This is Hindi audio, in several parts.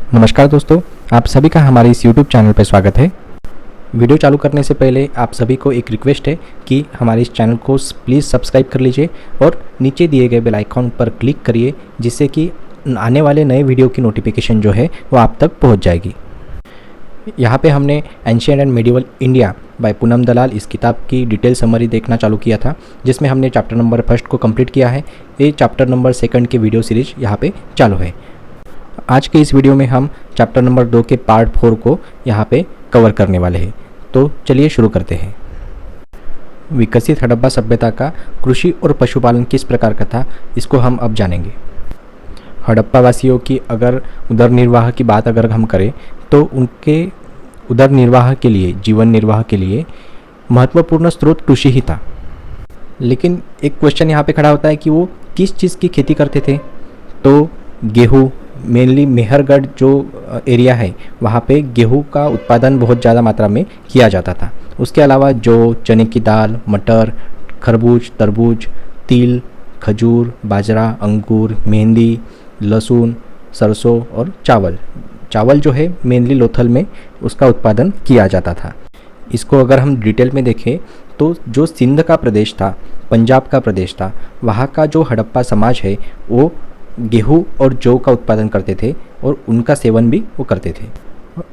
नमस्कार दोस्तों, आप सभी का हमारे इस YouTube चैनल पर स्वागत है। वीडियो चालू करने से पहले आप सभी को एक रिक्वेस्ट है कि हमारे इस चैनल को प्लीज़ सब्सक्राइब कर लीजिए और नीचे दिए गए बेल आइकॉन पर क्लिक करिए, जिससे कि आने वाले नए वीडियो की नोटिफिकेशन जो है वो आप तक पहुंच जाएगी। यहाँ पे हमने ancient and medieval India by Poonam Dalal इस किताब की डिटेल समरी देखना चालू किया था, जिसमें हमने चैप्टर नंबर 1 को कंप्लीट किया है। ये चैप्टर नंबर 2 की वीडियो सीरीज यहाँ पे चालू है। आज के इस वीडियो में हम चैप्टर नंबर 2 के पार्ट 4 को यहाँ पे कवर करने वाले हैं। तो चलिए शुरू करते हैं। विकसित हड़प्पा सभ्यता का कृषि और पशुपालन किस प्रकार का था, इसको हम अब जानेंगे। हड़प्पा वासियों की अगर उदर निर्वाह की बात अगर हम करें तो उनके उदर निर्वाह के लिए, जीवन निर्वाह के लिए महत्वपूर्ण स्रोत कृषि ही था। लेकिन एक क्वेश्चन यहाँ पे खड़ा होता है कि वो किस चीज़ की खेती करते थे। तो गेहूँ, मेनली मेहरगढ़ जो एरिया है वहाँ पे गेहूं का उत्पादन बहुत ज़्यादा मात्रा में किया जाता था। उसके अलावा जो चने की दाल, मटर, खरबूज, तरबूज, तिल, खजूर, बाजरा, अंगूर, मेहंदी, लहसुन, सरसों और चावल जो है मेनली लोथल में उसका उत्पादन किया जाता था। इसको अगर हम डिटेल में देखें तो जो सिंध का प्रदेश था, पंजाब का प्रदेश था, वहाँ का जो हड़प्पा समाज है वो गेहूँ और जौ का उत्पादन करते थे और उनका सेवन भी वो करते थे।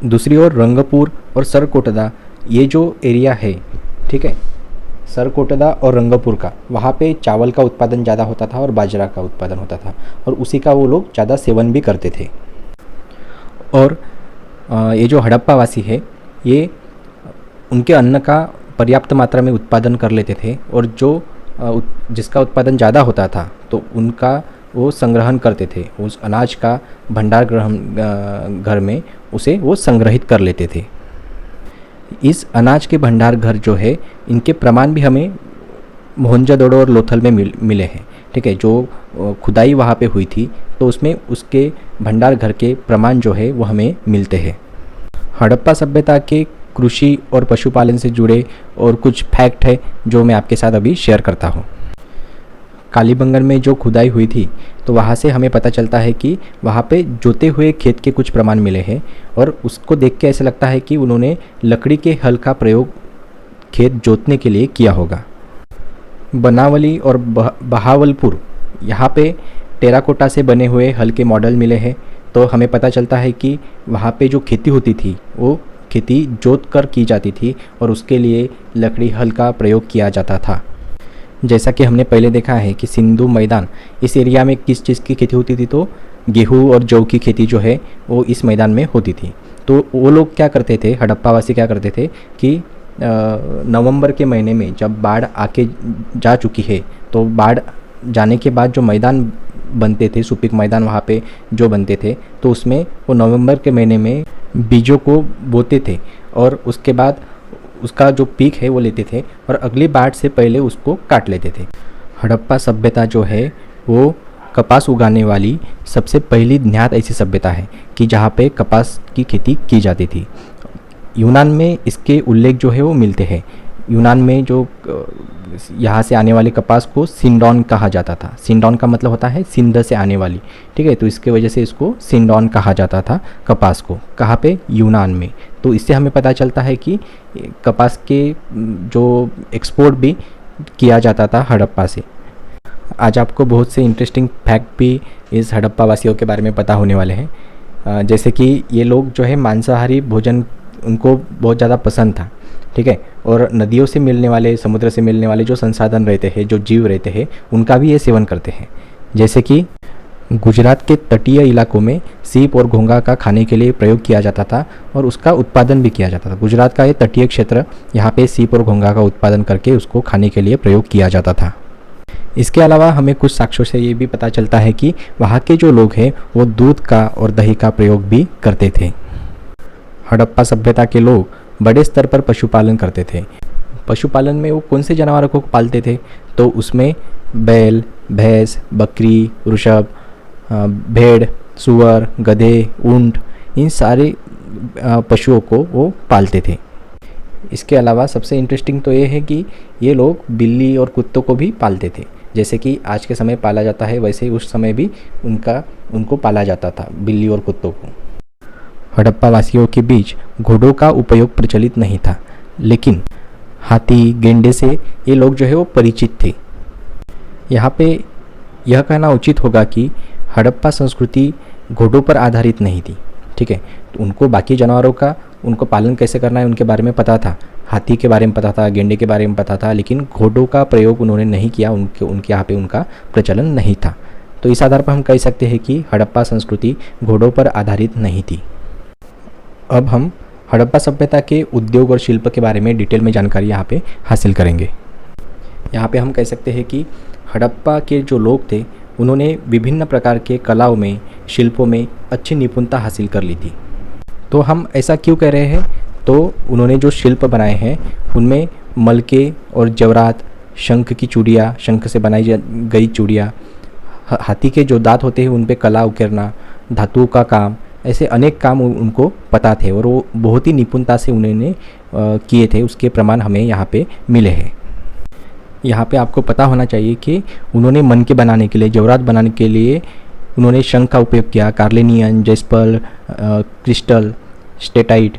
दूसरी ओर रंगपुर और सरकोटदा ये जो एरिया है, ठीक है, सरकोटदा और रंगपुर का, वहाँ पे चावल का उत्पादन ज़्यादा होता था और बाजरा का उत्पादन होता था और उसी का वो लोग ज़्यादा सेवन भी करते थे। और ये जो हड़प्पा वासी है ये उनके अन्न का पर्याप्त मात्रा में उत्पादन कर लेते थे और जो जिसका उत्पादन ज़्यादा होता था तो उनका वो संग्रहण करते थे। उस अनाज का भंडार घर में उसे वो संग्रहित कर लेते थे। इस अनाज के भंडार घर जो है इनके प्रमाण भी हमें मोहनजोदड़ो और लोथल में मिले हैं, ठीक है। जो खुदाई वहाँ पे हुई थी तो उसमें उसके भंडार घर के प्रमाण जो है वो हमें मिलते हैं। हड़प्पा सभ्यता के कृषि और पशुपालन से जुड़े और कुछ फैक्ट है जो मैं आपके साथ अभी शेयर करता हूँ। कालीबंगन में जो खुदाई हुई थी तो वहाँ से हमें पता चलता है कि वहाँ पे जोते हुए खेत के कुछ प्रमाण मिले हैं और उसको देख के ऐसा लगता है कि उन्होंने लकड़ी के हल का प्रयोग खेत जोतने के लिए किया होगा। बनावली और बहावलपुर यहाँ पे टेराकोटा से बने हुए हल के मॉडल मिले हैं, तो हमें पता चलता है कि वहाँ पे जो खेती होती थी वो खेती जोत कर की जाती थी और उसके लिए लकड़ी हल का प्रयोग किया जाता था। जैसा कि हमने पहले देखा है कि सिंधु मैदान, इस एरिया में किस चीज़ की खेती होती थी, तो गेहूँ और जौ की खेती जो है वो इस मैदान में होती थी। तो वो लोग क्या करते थे, हड़प्पावासी क्या करते थे कि नवंबर के महीने में जब बाढ़ आके जा चुकी है तो बाढ़ जाने के बाद जो मैदान बनते थे, सुपीक मैदान वहाँ पे जो बनते थे, तो उसमें वो नवंबर के महीने में बीजों को बोते थे और उसके बाद उसका जो पीक है वो लेते थे और अगली बाढ़ से पहले उसको काट लेते थे। हड़प्पा सभ्यता जो है वो कपास उगाने वाली सबसे पहली ज्ञात ऐसी सभ्यता है कि जहाँ पे कपास की खेती की जाती थी। यूनान में इसके उल्लेख जो है वो मिलते हैं। यूनान में जो यहाँ से आने वाले कपास को सिंडॉन कहा जाता था। सिंडॉन का मतलब होता है सिंध से आने वाली, ठीक है। तो इसके वजह से इसको सिंडॉन कहा जाता था कपास को। कहाँ पे? यूनान में। तो इससे हमें पता चलता है कि कपास के जो एक्सपोर्ट भी किया जाता था हड़प्पा से। आज आपको बहुत से इंटरेस्टिंग फैक्ट भी इस हड़प्पा वासियों के बारे में पता होने वाले हैं। जैसे कि ये लोग जो है मांसाहारी भोजन उनको बहुत ज़्यादा पसंद था, ठीक है। और नदियों से मिलने वाले, समुद्र से मिलने वाले जो संसाधन रहते हैं, जो जीव रहते हैं, उनका भी ये सेवन करते हैं। जैसे कि गुजरात के तटीय इलाकों में सीप और घोंगा का खाने के लिए प्रयोग किया जाता था और उसका उत्पादन भी किया जाता था। गुजरात का ये तटीय क्षेत्र, यहाँ पे सीप और घोंगा का उत्पादन करके उसको खाने के लिए प्रयोग किया जाता था। इसके अलावा हमें कुछ साक्ष्यों से ये भी पता चलता है कि वहाँ के जो लोग हैं वो दूध का और दही का प्रयोग भी करते थे। हड़प्पा सभ्यता के लोग बड़े स्तर पर पशुपालन करते थे। पशुपालन में वो कौन से जानवरों को पालते थे, तो उसमें बैल, भैंस, बकरी, वृषभ, भेड़, सुअर, गधे, ऊंट, इन सारे पशुओं को वो पालते थे। इसके अलावा सबसे इंटरेस्टिंग तो ये है कि ये लोग बिल्ली और कुत्तों को भी पालते थे। जैसे कि आज के समय पाला जाता है, वैसे ही उस समय भी उनको पाला जाता था, बिल्ली और कुत्तों को। हड़प्पा वासियों के बीच घोड़ों का उपयोग प्रचलित नहीं था, लेकिन हाथी, गेंडे से ये लोग जो है वो परिचित थे। यहाँ पे यह कहना उचित होगा कि हड़प्पा संस्कृति घोड़ों पर आधारित नहीं थी, ठीक है। तो उनको बाकी जानवरों का उनको पालन कैसे करना है उनके बारे में पता था, हाथी के बारे में पता था, गेंडे के बारे में पता था, लेकिन घोड़ों का प्रयोग उन्होंने नहीं किया, उनके यहाँ पे उनका प्रचलन नहीं था। तो इस आधार पर हम कह सकते हैं कि हड़प्पा संस्कृति घोड़ों पर आधारित नहीं थी। अब हम हड़प्पा सभ्यता के उद्योग और शिल्प के बारे में डिटेल में जानकारी यहाँ पे हासिल करेंगे। यहाँ पे हम कह सकते हैं कि हड़प्पा के जो लोग थे उन्होंने विभिन्न प्रकार के कलाओं में, शिल्पों में अच्छी निपुणता हासिल कर ली थी। तो हम ऐसा क्यों कह रहे हैं? तो उन्होंने जो शिल्प बनाए हैं उनमें मलके और जवरात, शंख की चूड़ियाँ, शंख से बनाई गई चूड़ियाँ, हाथी के जो दांत होते हैं उन पे कला उकेरना, धातुओं का काम, ऐसे अनेक काम उनको पता थे और वो बहुत ही निपुणता से उन्होंने किए थे। उसके प्रमाण हमें यहाँ पे मिले हैं। यहाँ पे आपको पता होना चाहिए कि उन्होंने मनके बनाने के लिए, जवरात बनाने के लिए उन्होंने शंख का उपयोग किया। कार्लेनियन, जेस्पर, क्रिस्टल, स्टेटाइट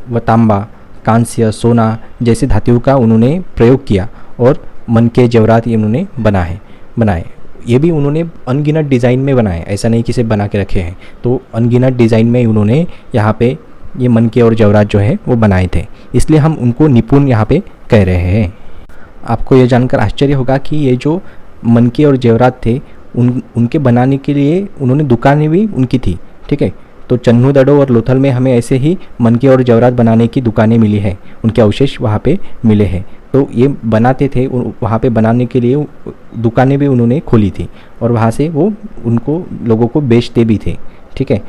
व तांबा, कांस्य, सोना जैसे धातुओं का उन्होंने प्रयोग किया और मनके, जवरात ये उन्होंने बनाए। ये भी उन्होंने अनगिनत डिज़ाइन में बनाए, ऐसा नहीं कि सिर्फ बना के रखे हैं। तो अनगिनत डिज़ाइन में उन्होंने यहाँ पे ये मनके और जवरात जो है वो बनाए थे, इसलिए हम उनको निपुण यहाँ पे कह रहे हैं। आपको ये जानकर आश्चर्य होगा कि ये जो मनके और जेवरात थे उनके बनाने के लिए उन्होंने दुकानें भी उनकी थी, ठीक है। तो चन्नू दड़ो और लोथल में हमें ऐसे ही मनके और जेवरात बनाने की दुकानें मिली है, उनके अवशेष वहाँ पे मिले हैं। तो ये बनाते थे, वहाँ पे बनाने के लिए दुकानें भी उन्होंने खोली थी और वहाँ से वो उनको लोगों को बेचते भी थे, ठीक है।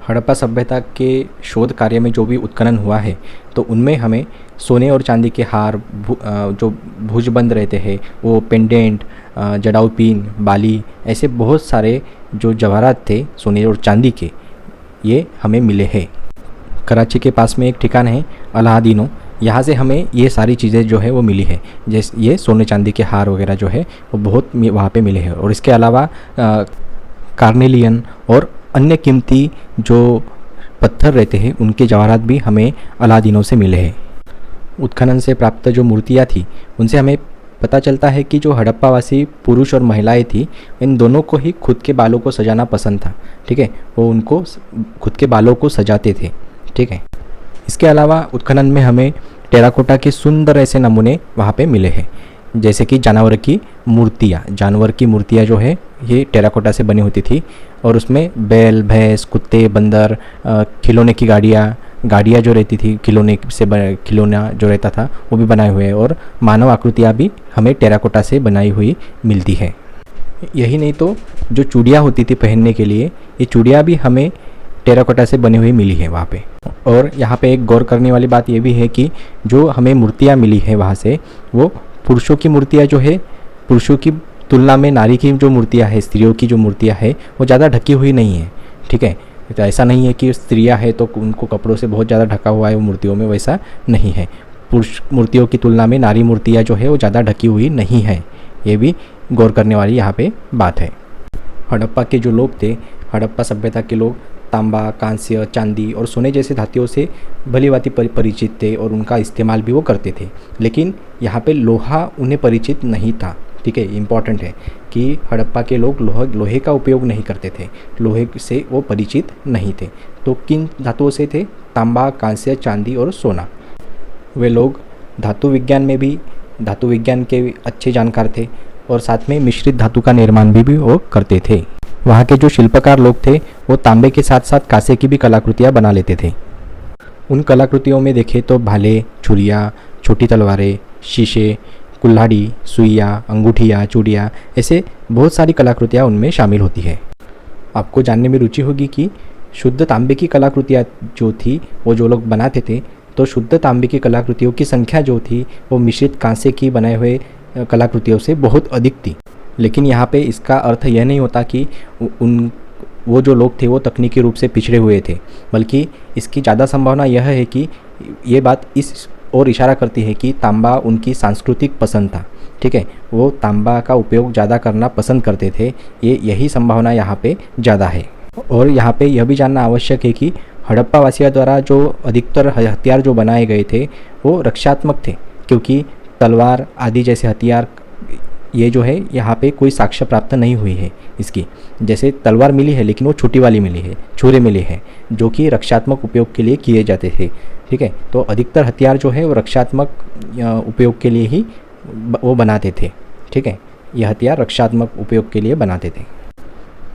हड़प्पा सभ्यता के शोध कार्य में जो भी उत्खनन हुआ है तो उनमें हमें सोने और चांदी के हार, जो भुजबंद रहते हैं वो, पेंडेंट, जड़ाऊ पिन, बाली, ऐसे बहुत सारे जो जवाहरात थे सोने और चांदी के, ये हमें मिले हैं। कराची के पास में एक ठिकान है अलादीनो, यहाँ से हमें ये सारी चीज़ें जो है वो मिली है। जैसे ये सोने चांदी के हार वगैरह जो है वो बहुत वहाँ पे मिले हैं। और इसके अलावा कार्नेलियन और अन्य कीमती जो पत्थर रहते हैं उनके जवाहरात भी हमें अलादीनों से मिले हैं। उत्खनन से प्राप्त जो मूर्तियाँ थी उनसे हमें पता चलता है कि जो हड़प्पावासी पुरुष और महिलाएं थी इन दोनों को ही खुद के बालों को सजाना पसंद था, ठीक है। वो उनको खुद के बालों को सजाते थे, ठीक है। इसके अलावा उत्खनन में हमें टेराकोटा के सुंदर ऐसे नमूने वहाँ पे मिले हैं, जैसे कि जानवर की मूर्तियाँ जो है ये टेराकोटा से बनी होती थी और उसमें बैल, भैंस, कुत्ते, बंदर, खिलौने की गाड़ियाँ जो रहती थी, खिलौना जो रहता था वो भी बनाए हुए हैं और मानव आकृतियाँ भी हमें टेराकोटा से बनाई हुई मिलती है। यही नहीं तो जो चूड़ियाँ होती थी पहनने के लिए, ये चूड़ियाँ भी हमें टेराकोटा से बनी हुई मिली है वहाँ पे। और यहाँ पे एक गौर करने वाली बात ये भी है कि जो हमें मूर्तियाँ मिली है वहाँ से, वो पुरुषों की मूर्तियाँ जो है, पुरुषों की तुलना में नारी की जो मूर्तियाँ है, स्त्रियों की जो मूर्तियाँ है वो ज़्यादा ढकी हुई नहीं है, ठीक है। तो ऐसा नहीं है कि स्त्रियाँ है तो उनको कपड़ों से बहुत ज़्यादा ढका हुआ है वो मूर्तियों में, वैसा नहीं है। पुरुष मूर्तियों की तुलना में नारी मूर्तियाँ जो है वो ज़्यादा ढकी हुई नहीं है, ये भी गौर करने वाली यहाँ पे बात है। हड़प्पा के जो लोग थे, हड़प्पा सभ्यता के लोग तांबा, कांस्य, चांदी और सोने जैसे धातुओं से भलीभांति परिचित थे और उनका इस्तेमाल भी वो करते थे। लेकिन यहाँ पे लोहा उन्हें परिचित नहीं था, ठीक है। इम्पॉर्टेंट है कि हड़प्पा के लोग लोहे का उपयोग नहीं करते थे, लोहे से वो परिचित नहीं थे। तो किन धातुओं से थे? तांबा, कांस्य, चांदी और सोना। वे लोग धातु विज्ञान के अच्छे जानकार थे और साथ में मिश्रित धातु का निर्माण भी वो करते थे। वहाँ के जो शिल्पकार लोग थे वो तांबे के साथ साथ कांसे की भी कलाकृतियाँ बना लेते थे। उन कलाकृतियों में देखें तो भाले, छुरियाँ, छोटी तलवारें, शीशे, कुल्हाड़ी, सुइयाँ, अंगूठियाँ, चूड़ियाँ, ऐसे बहुत सारी कलाकृतियाँ उनमें शामिल होती है। आपको जानने में रुचि होगी कि शुद्ध तांबे की कलाकृतियाँ जो थी वो जो लोग बनाते थे, तो शुद्ध तांबे की कलाकृतियों की संख्या जो थी वो मिश्रित कांसे की बनाए हुए कलाकृतियों से बहुत अधिक थी। लेकिन यहाँ पे इसका अर्थ यह नहीं होता कि वो जो लोग थे वो तकनीकी रूप से पिछड़े हुए थे, बल्कि इसकी ज़्यादा संभावना यह है कि ये बात इस और इशारा करती है कि तांबा उनकी सांस्कृतिक पसंद था, ठीक है। वो तांबा का उपयोग ज़्यादा करना पसंद करते थे, यही संभावना यहाँ पे ज़्यादा है। और यहाँ पे यह भी जानना आवश्यक है कि हड़प्पा वासियों द्वारा जो अधिकतर हथियार जो बनाए गए थे वो रक्षात्मक थे, क्योंकि तलवार आदि जैसे हथियार ये जो है यहाँ पे कोई साक्ष्य प्राप्त नहीं हुई है इसकी। जैसे तलवार मिली है लेकिन वो छोटी वाली मिली है, छुरे मिले हैं जो कि रक्षात्मक उपयोग के लिए किए जाते थे। ठीक है, तो अधिकतर हथियार जो है वो रक्षात्मक उपयोग के लिए ही वो बनाते थे। ठीक है, यह हथियार रक्षात्मक उपयोग के लिए बनाते थे।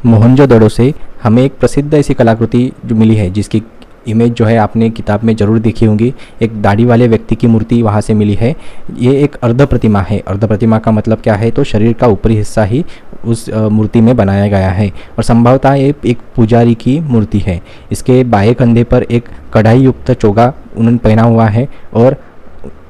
मोहनजोदड़ो से हमें एक प्रसिद्ध ऐसी कलाकृति जो मिली है जिसकी इमेज जो है आपने किताब में ज़रूर देखी होंगी। एक दाढ़ी वाले व्यक्ति की मूर्ति वहाँ से मिली है। ये एक अर्ध प्रतिमा है। अर्ध प्रतिमा का मतलब क्या है, तो शरीर का ऊपरी हिस्सा ही उस मूर्ति में बनाया गया है और संभवतः ये एक पुजारी की मूर्ति है। इसके बाएं कंधे पर एक कढ़ाई युक्त चोगा उन्होंने पहना हुआ है और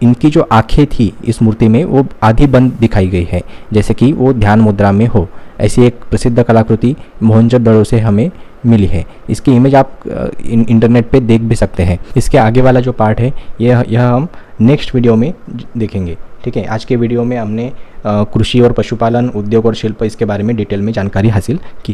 इनकी जो आंखें थी इस मूर्ति में वो आधी बंद दिखाई गई है, जैसे कि वो ध्यान मुद्रा में हो। ऐसी एक प्रसिद्ध कलाकृति मोहनजोदड़ो से हमें मिली है। इसकी इमेज आप इंटरनेट पे देख भी सकते हैं। इसके आगे वाला जो पार्ट है यह हम नेक्स्ट वीडियो में देखेंगे। ठीक है, आज के वीडियो में हमने कृषि और पशुपालन, उद्योग और शिल्प इसके बारे में डिटेल में जानकारी हासिल की।